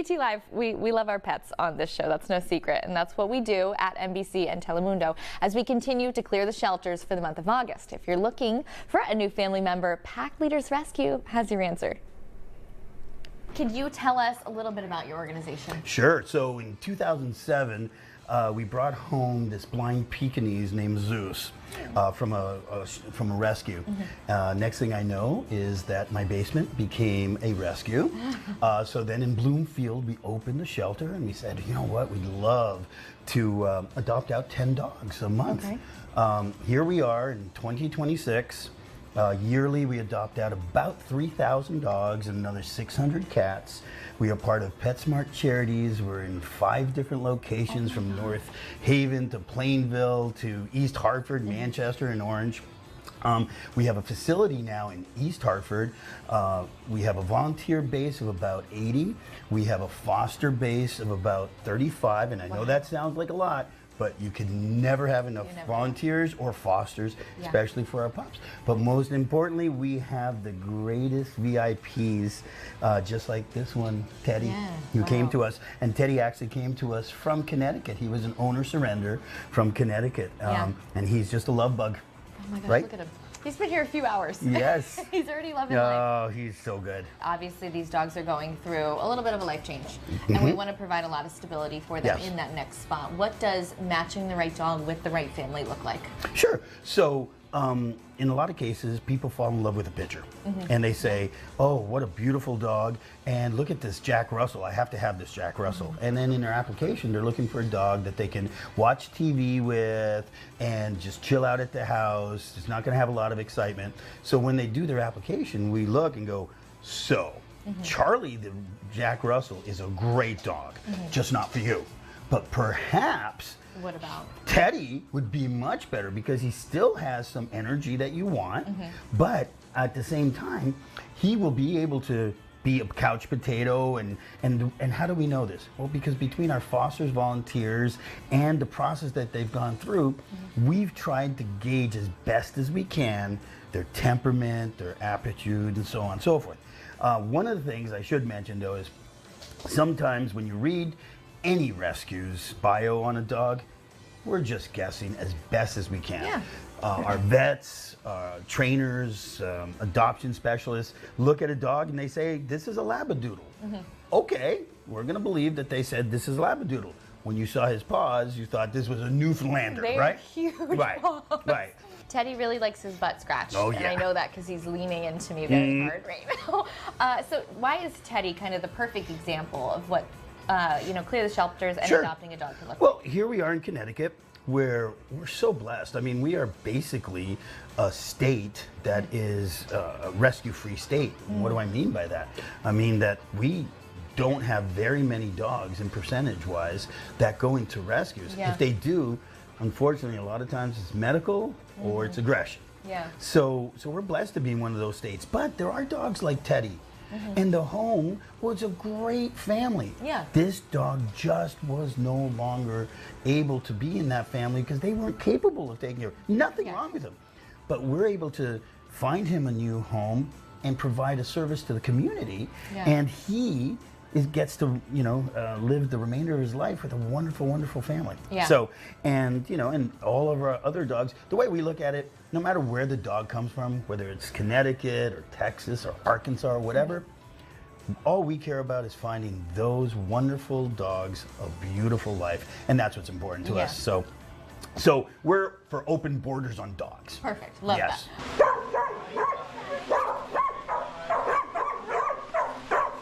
CT Live, we love our pets on this show. That's no secret. And that's what we do at NBC and Telemundo as we continue to clear the shelters for the month of August. If you're looking for a new family member, Pack Leaders Rescue has your answer. Could you tell us a little bit about your organization? Sure. So in 2007, we brought home this blind Pekingese named Zeus from a rescue. Next thing I know is that my basement became a rescue. So then in Bloomfield, we opened the shelter and we said, you know what, we'd love to adopt out 10 dogs a month. Okay. Here we are in 2026. Yearly, we adopt out about 3,000 dogs and another 600 cats. We are part of PetSmart Charities. We're in 5 different locations from North Haven to Plainville to East Hartford, Manchester, and Orange. We have a facility now in East Hartford. We have a volunteer base of about 80. We have a foster base of about 35, and I know that sounds like a lot, but you can never have enough volunteers or fosters, especially for our pups. But most importantly, we have the greatest VIPs, just like this one, Teddy, who came to us. And Teddy actually came to us from Connecticut. He was an owner surrender from Connecticut, and he's just a love bug. Oh my gosh, right? Look at him. He's been here a few hours. Yes. He's already loving life. Oh, he's so good. Obviously, these dogs are going through a little bit of a life change, and we want to provide a lot of stability for them in that next spot. What does matching the right dog with the right family look like? Sure. So, in a lot of cases, people fall in love with a picture, and they say, oh, what a beautiful dog, and look at this Jack Russell. I have to have this Jack Russell. And then in their application, they're looking for a dog that they can watch TV with and just chill out at the house. It's not going to have a lot of excitement. So when they do their application, we look and go, so Charlie, the Jack Russell, is a great dog, just not for you. But perhaps what about Teddy would be much better because he still has some energy that you want, but at the same time, he will be able to be a couch potato. And how do we know this? Well, because between our fosters, volunteers, and the process that they've gone through, we've tried to gauge as best as we can their temperament, their aptitude, and so on and so forth. One of the things I should mention, though, is sometimes when you read any rescues bio on a dog, we're just guessing as best as we can. Our vets, trainers, adoption specialists look at a dog and they say, this is a labradoodle. Okay, we're going to believe that they said this is a labradoodle. When you saw his paws, you thought this was a Newfoundlander, right? Huge paws. Right. Teddy really likes his butt scratched, and I know that because he's leaning into me very hard right now. So why is Teddy kind of the perfect example of what clear the shelters and adopting a dog can look like? Well, here we are in Connecticut, where we're so blessed. I mean, we are basically a state that is a rescue-free state. What do I mean by that? I mean that we don't have very many dogs, in percentage-wise, that go into rescues. If they do, unfortunately, a lot of times it's medical or it's aggression. So we're blessed to be in one of those states. But there are dogs like Teddy. And the home was a great family. This dog just was no longer able to be in that family because they weren't capable of taking care of him. Nothing wrong with him. But we're able to find him a new home and provide a service to the community. And he gets to, live the remainder of his life with a wonderful, wonderful family. So, and all of our other dogs, the way we look at it, no matter where the dog comes from, whether it's Connecticut or Texas or Arkansas or whatever, all we care about is finding those wonderful dogs a beautiful life, and that's what's important to us. So we're for open borders on dogs. Perfect. Love that.